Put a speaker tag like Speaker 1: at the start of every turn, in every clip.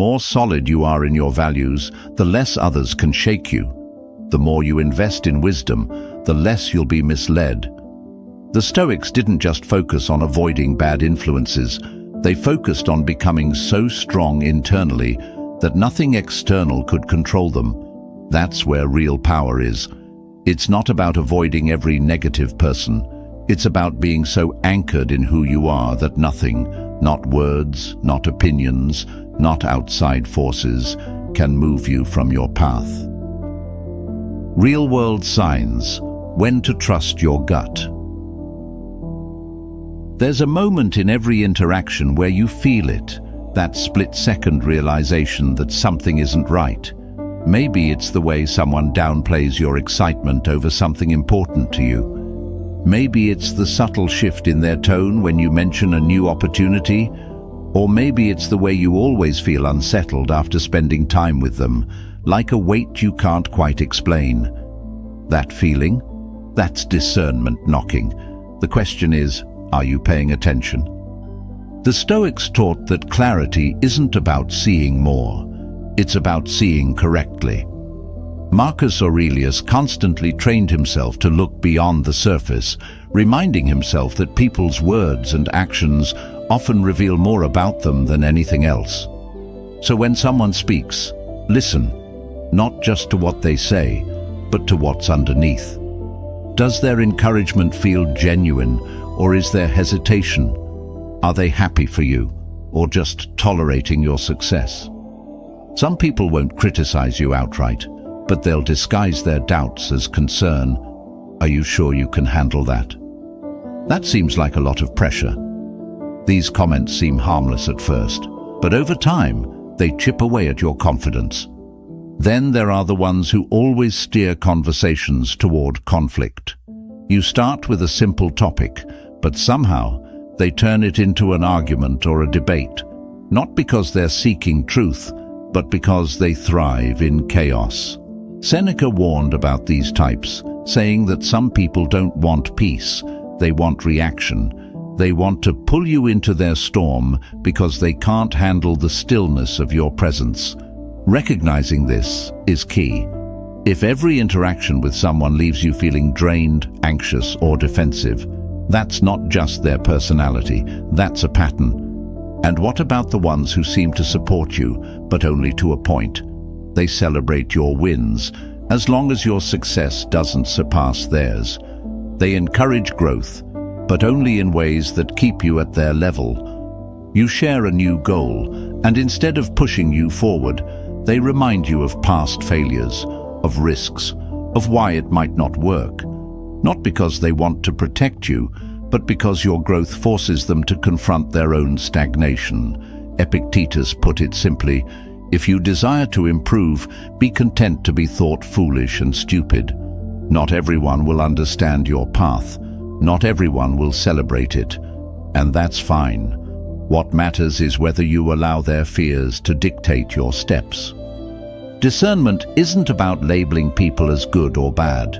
Speaker 1: more solid you are in your values, the less others can shake you. The more you invest in wisdom, the less you'll be misled. The Stoics didn't just focus on avoiding bad influences. They focused on becoming so strong internally that nothing external could control them. That's where real power is. It's not about avoiding every negative person. It's about being so anchored in who you are that nothing, not words, not opinions, not outside forces, can move you from your path. Real-world signs: when to trust your gut. There's a moment in every interaction where you feel it, that split-second realization that something isn't right. Maybe it's the way someone downplays your excitement over something important to you. Maybe it's the subtle shift in their tone when you mention a new opportunity. Or maybe it's the way you always feel unsettled after spending time with them, like a weight you can't quite explain. That feeling? That's discernment knocking. The question is, are you paying attention? The Stoics taught that clarity isn't about seeing more. It's about seeing correctly. Marcus Aurelius constantly trained himself to look beyond the surface, reminding himself that people's words and actions often reveal more about them than anything else. So when someone speaks, listen, not just to what they say, but to what's underneath. Does their encouragement feel genuine, or is there hesitation? Are they happy for you, or just tolerating your success? Some people won't criticize you outright, but they'll disguise their doubts as concern. Are you sure you can handle that? That seems like a lot of pressure. These comments seem harmless at first, but over time, they chip away at your confidence. Then there are the ones who always steer conversations toward conflict. You start with a simple topic, but somehow they turn it into an argument or a debate, not because they're seeking truth, but because they thrive in chaos. Seneca warned about these types, saying that some people don't want peace, they want reaction. They want to pull you into their storm because they can't handle the stillness of your presence. Recognizing this is key. If every interaction with someone leaves you feeling drained, anxious, or defensive, that's not just their personality, that's a pattern. And what about the ones who seem to support you, but only to a point? They celebrate your wins, as long as your success doesn't surpass theirs. They encourage growth, but only in ways that keep you at their level. You share a new goal, and instead of pushing you forward, they remind you of past failures, of risks, of why it might not work. Not because they want to protect you, but because your growth forces them to confront their own stagnation. Epictetus put it simply, if you desire to improve, be content to be thought foolish and stupid. Not everyone will understand your path. Not everyone will celebrate it. And that's fine. What matters is whether you allow their fears to dictate your steps. Discernment isn't about labeling people as good or bad.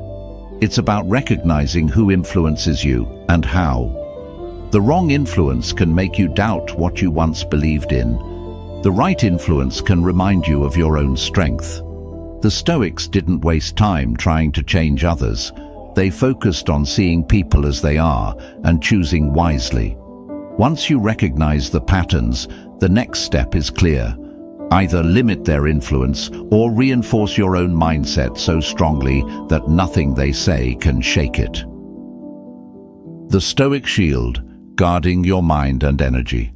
Speaker 1: It's about recognizing who influences you and how. The wrong influence can make you doubt what you once believed in. The right influence can remind you of your own strength. The Stoics didn't waste time trying to change others. They focused on seeing people as they are and choosing wisely. Once you recognize the patterns, the next step is clear. Either limit their influence or reinforce your own mindset so strongly that nothing they say can shake it. The Stoic Shield, guarding your mind and energy.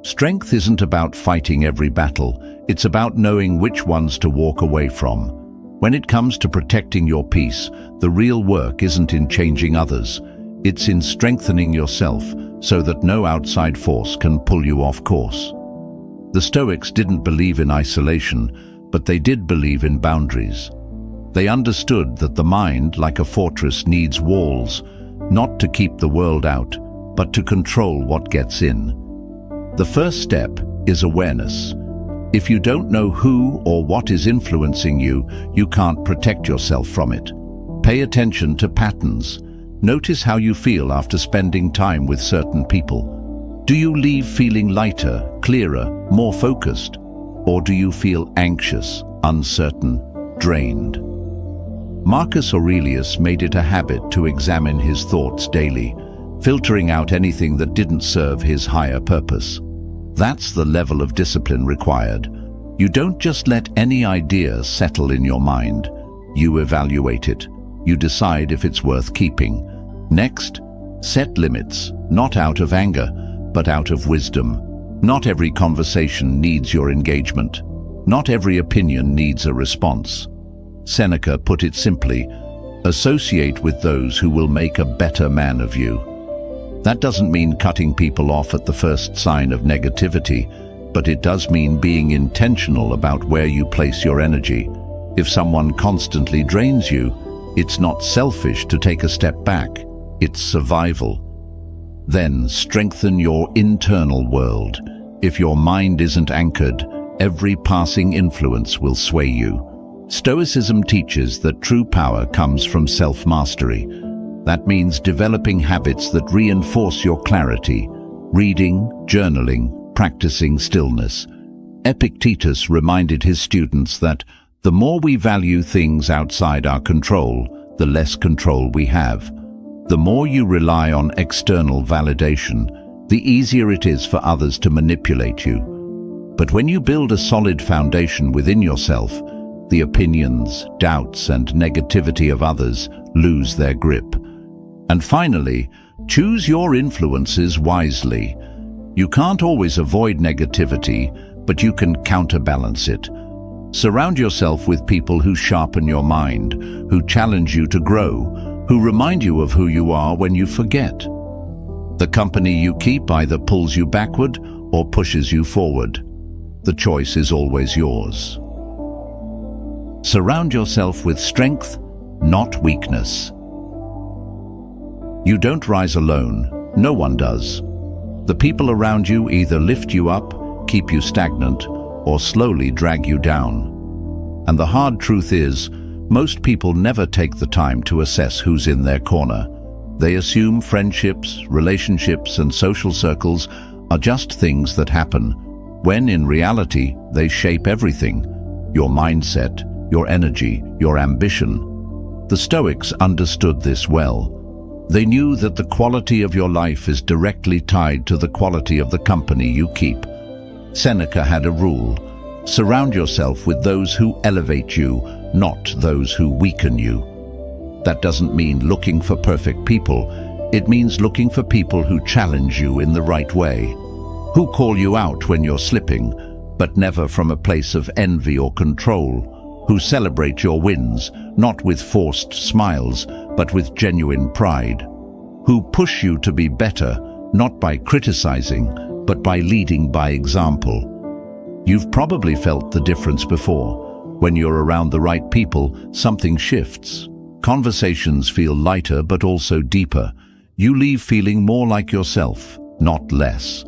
Speaker 1: Strength isn't about fighting every battle, it's about knowing which ones to walk away from. When it comes to protecting your peace, the real work isn't in changing others, it's in strengthening yourself so that no outside force can pull you off course. The Stoics didn't believe in isolation, but they did believe in boundaries. They understood that the mind, like a fortress, needs walls, not to keep the world out, but to control what gets in. The first step is awareness. If you don't know who or what is influencing you, you can't protect yourself from it. Pay attention to patterns. Notice how you feel after spending time with certain people. Do you leave feeling lighter, clearer, more focused? Or do you feel anxious, uncertain, drained? Marcus Aurelius made it a habit to examine his thoughts daily, filtering out anything that didn't serve his higher purpose. That's the level of discipline required. You don't just let any idea settle in your mind. You evaluate it. You decide if it's worth keeping. Next, set limits, not out of anger, but out of wisdom. Not every conversation needs your engagement. Not every opinion needs a response. Seneca put it simply, associate with those who will make a better man of you. That doesn't mean cutting people off at the first sign of negativity, but it does mean being intentional about where you place your energy. If someone constantly drains you, it's not selfish to take a step back, it's survival. Then strengthen your internal world. If your mind isn't anchored, every passing influence will sway you. Stoicism teaches that true power comes from self-mastery. That means developing habits that reinforce your clarity, reading, journaling, practicing stillness. Epictetus reminded his students that the more we value things outside our control, the less control we have. The more you rely on external validation, the easier it is for others to manipulate you. But when you build a solid foundation within yourself, the opinions, doubts, and negativity of others lose their grip. And finally, choose your influences wisely. You can't always avoid negativity, but you can counterbalance it. Surround yourself with people who sharpen your mind, who challenge you to grow, who remind you of who you are when you forget. The company you keep either pulls you backward or pushes you forward. The choice is always yours. Surround yourself with strength, not weakness. You don't rise alone. No one does. The people around you either lift you up, keep you stagnant, or slowly drag you down. And the hard truth is, most people never take the time to assess who's in their corner. They assume friendships, relationships, and social circles are just things that happen, when in reality they shape everything: your mindset, your energy, your ambition. The Stoics understood this well. They knew that the quality of your life is directly tied to the quality of the company you keep. Seneca had a rule: surround yourself with those who elevate you, not those who weaken you. That doesn't mean looking for perfect people. It means looking for people who challenge you in the right way, who call you out when you're slipping, but never from a place of envy or control, who celebrate your wins, not with forced smiles, but with genuine pride, who push you to be better, not by criticizing, but by leading by example. You've probably felt the difference before. When you're around the right people, something shifts. Conversations feel lighter but also deeper. You leave feeling more like yourself, not less.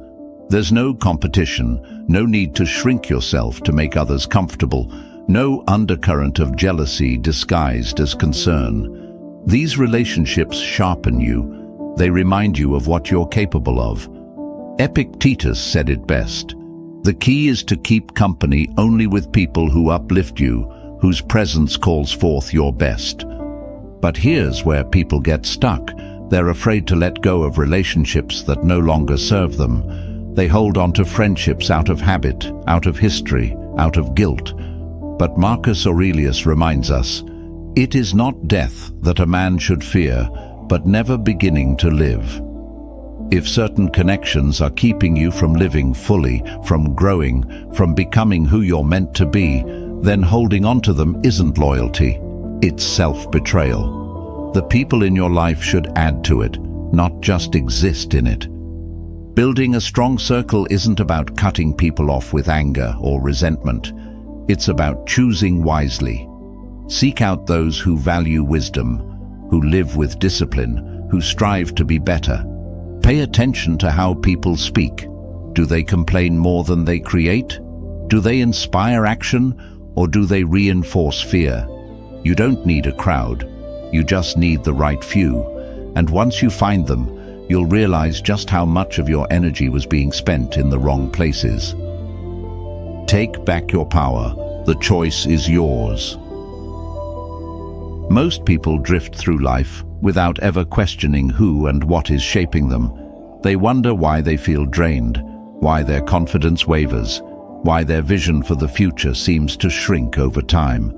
Speaker 1: There's no competition, no need to shrink yourself to make others comfortable, no undercurrent of jealousy disguised as concern. These relationships sharpen you. They remind you of what you're capable of. Epictetus said it best: the key is to keep company only with people who uplift you, whose presence calls forth your best. But here's where people get stuck. They're afraid to let go of relationships that no longer serve them. They hold on to friendships out of habit, out of history, out of guilt. But Marcus Aurelius reminds us, it is not death that a man should fear, but never beginning to live. If certain connections are keeping you from living fully, from growing, from becoming who you're meant to be, then holding on to them isn't loyalty, it's self-betrayal. The people in your life should add to it, not just exist in it. Building a strong circle isn't about cutting people off with anger or resentment. It's about choosing wisely. Seek out those who value wisdom, who live with discipline, who strive to be better. Pay attention to how people speak. Do they complain more than they create? Do they inspire action, or do they reinforce fear? You don't need a crowd. You just need the right few. And once you find them, you'll realize just how much of your energy was being spent in the wrong places. Take back your power. The choice is yours. Most people drift through life without ever questioning who and what is shaping them. They wonder why they feel drained, why their confidence wavers, why their vision for the future seems to shrink over time.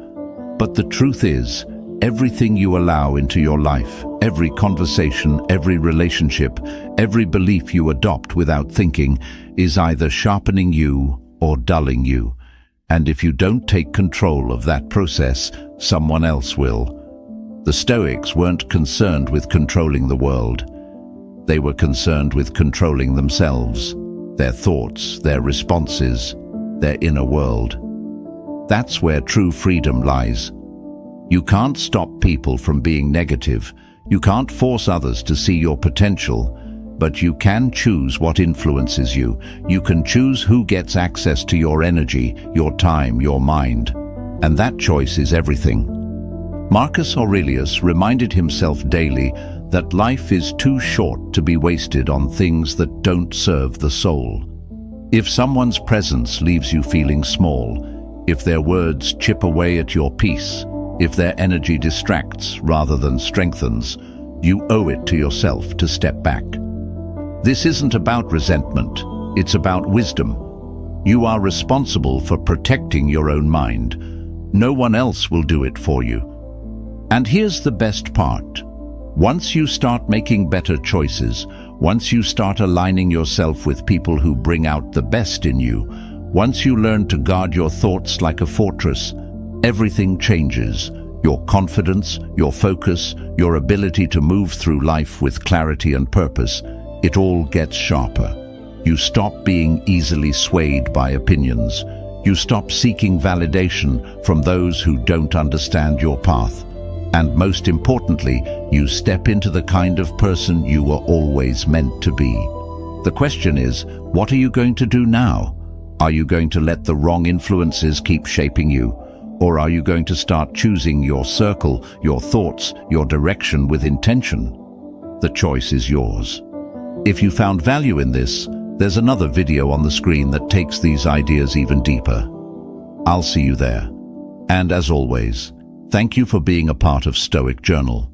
Speaker 1: But the truth is, everything you allow into your life, every conversation, every relationship, every belief you adopt without thinking, is either sharpening you or dulling you. And if you don't take control of that process, someone else will. The Stoics weren't concerned with controlling the world. They were concerned with controlling themselves, their thoughts, their responses, their inner world. That's where true freedom lies. You can't stop people from being negative. You can't force others to see your potential, but you can choose what influences you. You can choose who gets access to your energy, your time, your mind. And that choice is everything. Marcus Aurelius reminded himself daily that life is too short to be wasted on things that don't serve the soul. If someone's presence leaves you feeling small, if their words chip away at your peace, if their energy distracts rather than strengthens, you owe it to yourself to step back. This isn't about resentment, it's about wisdom. You are responsible for protecting your own mind. No one else will do it for you. And here's the best part. Once you start making better choices, once you start aligning yourself with people who bring out the best in you, once you learn to guard your thoughts like a fortress, everything changes. Your confidence, your focus, your ability to move through life with clarity and purpose, it all gets sharper. You stop being easily swayed by opinions. You stop seeking validation from those who don't understand your path. And most importantly, you step into the kind of person you were always meant to be. The question is, what are you going to do now? Are you going to let the wrong influences keep shaping you? Or are you going to start choosing your circle, your thoughts, your direction with intention? The choice is yours. If you found value in this, there's another video on the screen that takes these ideas even deeper. I'll see you there. And as always, thank you for being a part of Stoic Journal.